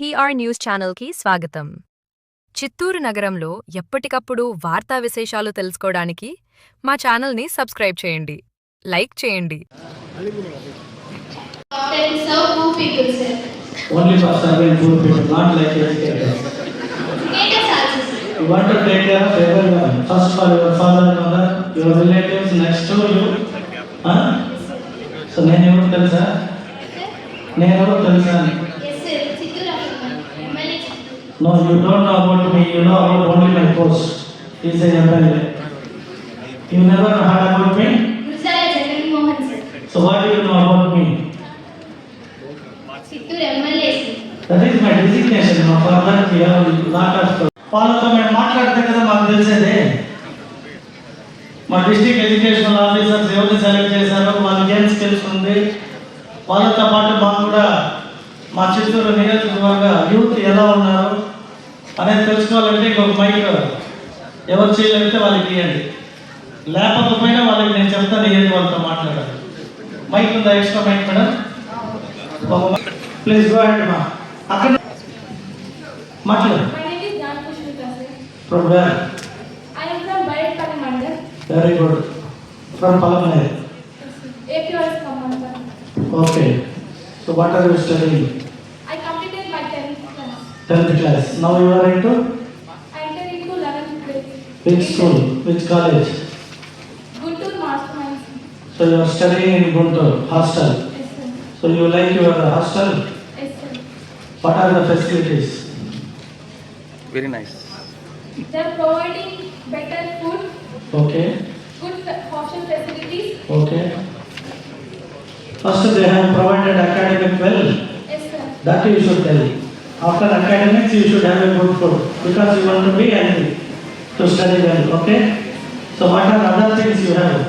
PR news ఛానల్కి స్వాగతం. చిత్తూరు నగరంలో ఎప్పటికప్పుడు వార్తా విశేషాలు తెలుసుకోవడానికి మా ఛానల్ని సబ్స్క్రైబ్ చేయండి, లైక్ చేయండి. Then serve two people, sir. Only for serving poor people, not like educators. Status also, sir. You want to take care of everyone. First for your father, mother, your relatives next to you. Huh? So, నేను ఎవరు తెలుసా? నేను ఎవరు తెలుసా? Yes, sir. Chittoor MLA Chittoor. No, you don't know about me. You know about only my post. He's a MLA. You never heard about me? Musala Jagan Mohan, sir. So, what do you know about me? Chittoor MLA, sir. That is my designation. No, for that we have a lot of. వాళ్ళతో మేము మాట్లాడితే కదా మాకు తెలిసేది. మా district educational officers ఎవరిని select చేశారో వాళ్ళకి ఏం స్కిల్స్ ఉంది, వాళ్ళతో పాటు మాకు కూడా మా చిత్తూరు నియోజకవర్గ యూత్ ఎలా ఉన్నారు అనేది తెలుసుకోవాలంటే ఇంకొక మైక్ ఎవరు చేయలేకపోతే వాళ్ళకి ఇవ్వండి, లేకపోయినా వాళ్ళకి నేను చెప్తాను ఏంటి వాళ్ళతో మాట్లాడాలి. మైక్ ఉందా? Extra mike madam, please go ahead మా. అక్కడ మాట్లాడు. My name is Jnana Pushpita, sir. From where? I am from Bayatpalli Mandal. Very good. From Palamane. APRS Command. Okay. So what are you studying? I completed my 10th class. 10th class. Now you are into I entered into 11th grade. which school? Which college? Guntur Masterminds. So you are studying in Guntur hostel. Yes, sir. So you like your hostel? Yes, sir. What are the facilities? Very nice. They are providing better food, Okay. good hostel facilities. Okay. First they have provided academic well. Yes, sir. That you should tell. After academics you should have a good food because you want to be healthy to study well. Okay. So what are other things you have?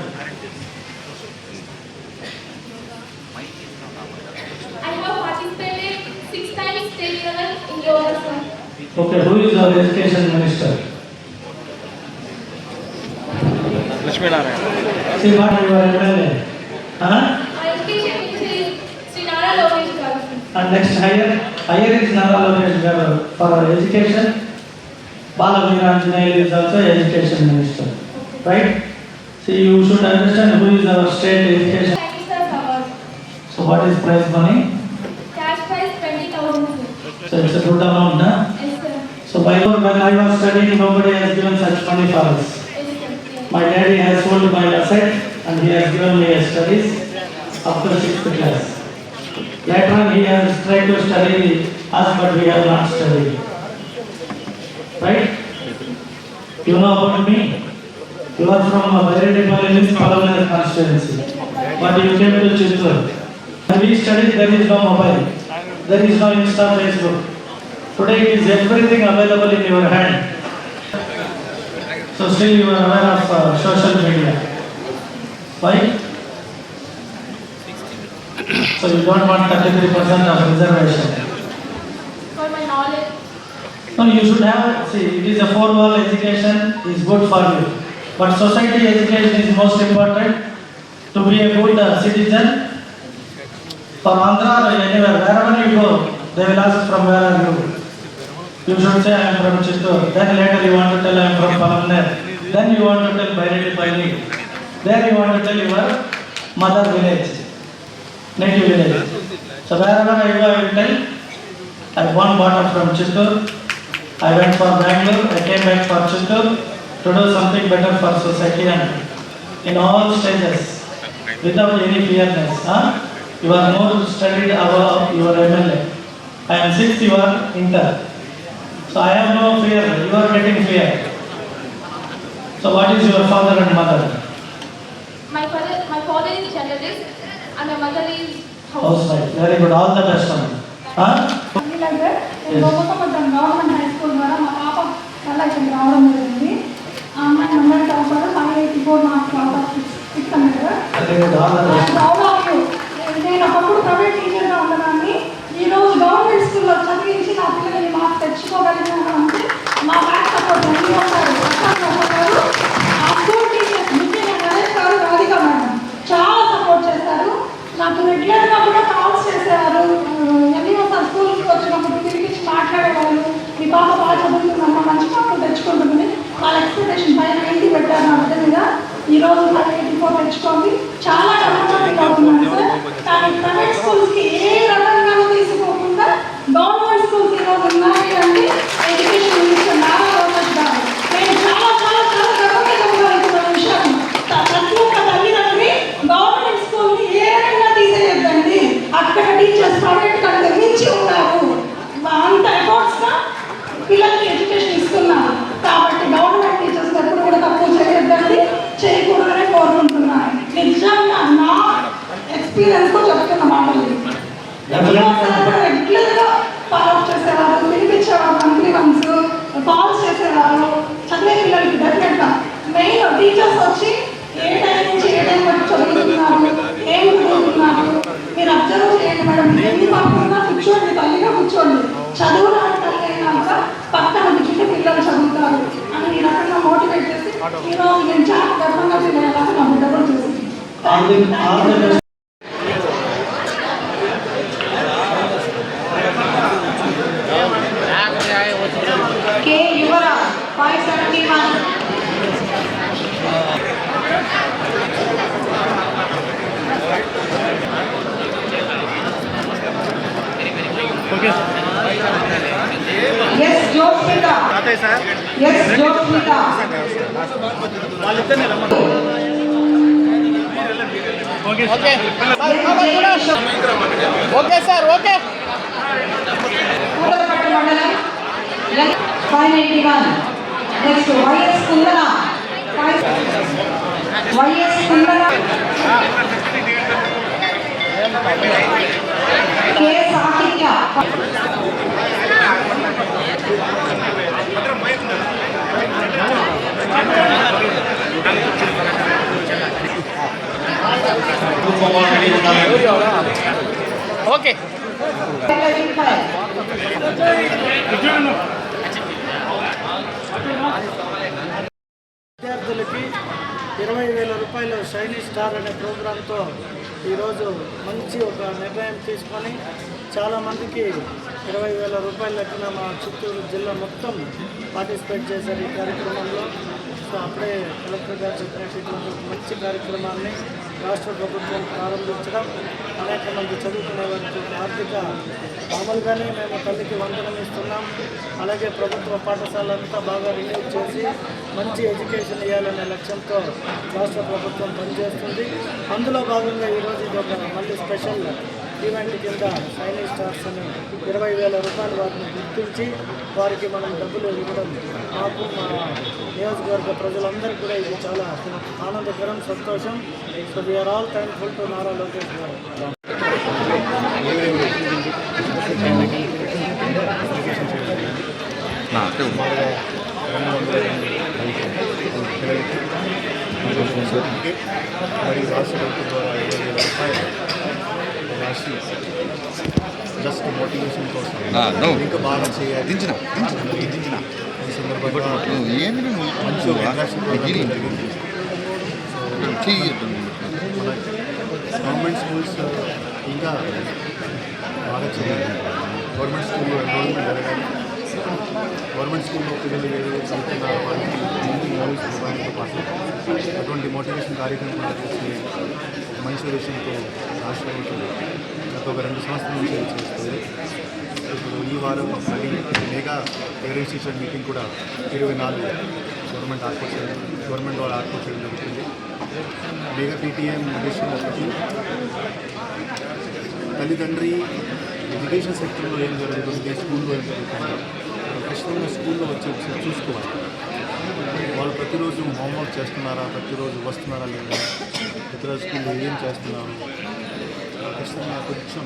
I have participated 6 times state level in yoga, sir. Okay, who is our education minister? Lakshmi Narayan. See what you are MLA. Huh? My education minister is Sri Nara Lokesh Garu, sir. And next higher is Nara Lokesh Garu for our education. Bala Veeranjaneyulu is also education minister. Right? See, you should understand who is our state education. Thank you, sir, award. So what is prize money? Cash prize 20,000, sir. So it's a good amount, huh? Yes, sir. So when I was studying, nobody has given such money for us. Yes, sir. My daddy has sold my asset and he has given me a studies up to 6th class. Later on he has tried to study us but we have not studied. Right? You know about me? You are from Bayatpalli Palamane constituency. But you came to Chittoor. When we studied there is no mobile. There is no Insta, Facebook. Today is everything available in your hand. So still you are aware of social media. Why? So you don't want 33% of reservation. For my knowledge. No, you should have, see, it is a 4-wall education is good for you. But society education is most important to be a good citizen. For Andhra or anywhere, wherever you go, they will ask from where are you. You should say I am from Chittoor. Then later you want to tell I am from Palamane. Then you want to tell Bayatpalli. Then you want to tell your mother village, native village. So wherever I go, I will tell I won water from Chittoor. I went for Bangalore. I came back for Chittoor to do something better for society and in all stages without any fearness. Huh? You are more studied above your MLA. I am 6th, you are inter. So I have no fear, you are getting fear. So what is your father and mother? My father is journalist and my mother is Housewife. Very good, all the best one. Huh? ఇలాగే నేను గోపసముద్రం government high school ద్వారా మా పాప వల్ల ఇక్కడికి రావడం జరిగింది. ఆ అమ్మాయి number topper 584 marks out of 600. Very good, all the best. Proud of you. నేను ఒకప్పుడు ప్రైవేట్ టీచర్గా ఉన్నదాన్ని ఈరోజు గవర్నమెంట్ స్కూల్లో చదివించి నా పిల్లల్ని మార్క్స్ తెచ్చుకోగలిగినాను అంటే మా బ్యాక్ సపోర్ట్ అన్నీ ఉంటారు. గారు ఆ స్కూల్ టీచర్స్ ముఖ్యంగా నరేష్ గారు, రాధిక మేడం చాలా సపోర్ట్ చేస్తారు. నాకు రెగ్యులర్గా కూడా కాల్స్ చేసేవారు. ఎన్నో సార్ స్కూల్కి వచ్చినప్పుడు తిరిగి రిప్రజెంటేషన్ 590 పెట్టారు నా మీద. ఈరోజు 584 తెచ్చుకోండి. చాలా డెవలప్మెంట్ అవుతున్నాను సార్. కానీ ప్రైవేట్ స్కూల్స్కి ఏ రకంగానూ తీసుకోకుండా గవర్నమెంట్ స్కూల్స్ ఈరోజు ఉన్నాయి అంటే ఎడ్యుకేషన్ మినిస్టర్ నారా లోకేష్ గారు. నేను చాలా చాలా చాలా గర్వంగా చెప్పగలుగుతున్న విషయం. ప్రతి ఒక్క తల్లిదండ్రి గవర్నమెంట్ స్కూల్ని ఏ రకంగా తీసేయద్దండి. అక్కడ టీచర్స్ ప్రైవేట్ కంటే మించి ఉన్నారు. అంత ఎఫర్ట్స్గా పిల్లలకి ఎడ్యుకేషన్ ఇస్తున్నారు. కాబట్టి గవర్నమెంట్ టీచర్స్ ఎప్పుడు కూడా తక్కువ చేయొద్దండి, చేయకూడదనే కోరుకుంటున్నాను. నిజంగా నా ఎక్స్పీరియన్స్తో చెప్తున్న మాటలు. రెగ్యులర్గా ఫాలో చేసేవారు, పిలిపించేవారు, మంత్లీ వన్స్ కాల్స్ చేసేవారు. చదివే పిల్లలకి డెఫినెట్గా మెయిన్ టీచర్స్ వచ్చి ఏ టైం నుంచి ఏ టైం వరకు చదువుతున్నారు, ఏం చదువుతున్నారు మీరు అబ్జర్వ్ చేయండి మేడం. ఎన్ని పక్కన కూర్చోండి, తల్లిగా కూర్చోండి. చదువు రాని తల్లి అయినాక పక్కన కూర్చుంటే పిల్లలు చదువుతారు అని ఈ రకంగా మోటివేట్ చేసి ఈరోజు నేను చాలా గర్వంగా ఫీల్ అయ్యేలాగా నా బిడ్డ కూడా చేసింది. K. Yuvara, 571. Yes, Josmita. Yes, Josmita. Okay sir, okay. Kudapattu Mandalam, 581. Next, YS Kundana, YS Kundana. K. Sahitya. Okay. 585. విద్యార్థులకి 20,000 రూపాయలు షైనీ స్టార్ అనే ప్రోగ్రాంతో ఈరోజు మంచి ఒక నిర్ణయం తీసుకొని చాలామందికి 20,000 రూపాయల లెక్కన మా చిత్తూరు జిల్లా మొత్తం పార్టిసిపేట్ చేశారు ఈ కార్యక్రమంలో. సో అప్పుడే కలెక్టర్ గారు చెప్పినట్టు ఇటువంటి మంచి కార్యక్రమాన్ని రాష్ట్ర ప్రభుత్వం ప్రారంభించడం, అనేక మంది చదువుకునే వారికి ఆర్థిక మామూలుగానే మేము తల్లికి వందనం ఇస్తున్నాం. అలాగే ప్రభుత్వ పాఠశాలంతా బాగా రిలీవ్ చేసి మంచి ఎడ్యుకేషన్ ఇవ్వాలనే లక్ష్యంతో రాష్ట్ర ప్రభుత్వం పనిచేస్తుంది. అందులో భాగంగా ఈరోజు ఇది ఒక మళ్ళీ స్పెషల్ ఈవెంట్ కింద షైనీ స్టార్స్ అని 20,000 రూపాయలు వారిని గుర్తించి వారికి మనం డబ్బులు ఇవ్వడం మాకు మా నియోజకవర్గ ప్రజలందరికీ కూడా ఇది చాలా ఆనందకరం, సంతోషం. So we are all thankful to Nara Lokesh garu. మరి రాష్ట్ర ప్రభుత్వం ద్వారా 20,000 రూపాయలు రాసి జస్ట్ మోటివేషన్ కోసం ఇంకా బాగా చేయాలి దించిన ఈ సందర్భంగా మంచి ఒక ఇండస్ట్రీ జరిగింది. మన గవర్నమెంట్ స్కూల్స్ ఇంకా బాగా చేయాలి. గవర్నమెంట్ స్కూల్లో ఎన్రోల్మెంట్ జరగాలి. గవర్నమెంట్ స్కూల్లో పిల్లలు ఏదో చదువుతున్నారు వాళ్ళకి మోడల్స్ ఇవ్వడంతో పాటు అటువంటి మోటివేషన్ కార్యక్రమాలు చేసి మంచి విషయంతో రాష్ట్ర ప్రభుత్వం గత ఒక 2 సంవత్సరాల నుంచి చేస్తుంది. ఇప్పుడు ఈ వారం మళ్ళీ మెగా పేరెంట్స్ టీచర్ మీటింగ్ కూడా 24 గవర్నమెంట్ వాళ్ళు ఆర్కోట్ చేయడం జరుగుతుంది. మెగా పీటీఎం ఎడిషన్ ఒకటి తల్లిదండ్రి ఎడ్యుకేషన్ సెక్టర్లో ఏం జరుగుతుంది, స్కూల్లో ఏం జరుగుతుంది ఖచ్చితంగా స్కూల్లో వచ్చి చూసుకోవాలి. వాళ్ళు ప్రతిరోజు హోంవర్క్ చేస్తున్నారా, ప్రతిరోజు వస్తున్నారా లేదా, ప్రతిరోజు స్కూల్లో ఏం చేస్తున్నారు ఖచ్చితంగా కొంచెం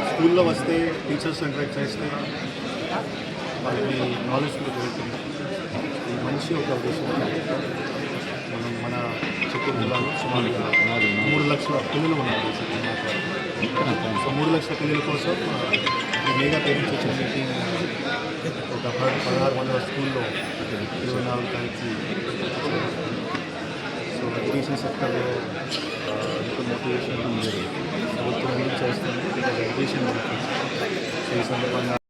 స్కూల్లో వస్తే టీచర్స్ ఎంకరేజ్ చేస్తే వాళ్ళకి నాలెడ్జ్ కూడా జరుగుతుంది. ఇది మంచి ఒక ఉద్దేశం. మన చిత్తూరు జిల్లాలో సుమారుగా 3 లక్షల పిల్లలు ఉన్నారు. సో 3 లక్షల పిల్లల కోసం ఈ మెగా పేరెంట్స్ వచ్చిన మీటింగ్ ఒక 1600 స్కూల్లో 24 తారీఖు. సో ఎడ్యుకేషన్ సెక్టర్లో మోటివేషన్ ప్రభుత్వం చేస్తుంది. ఎడ్యుకేషన్ సో ఈ సందర్భంగా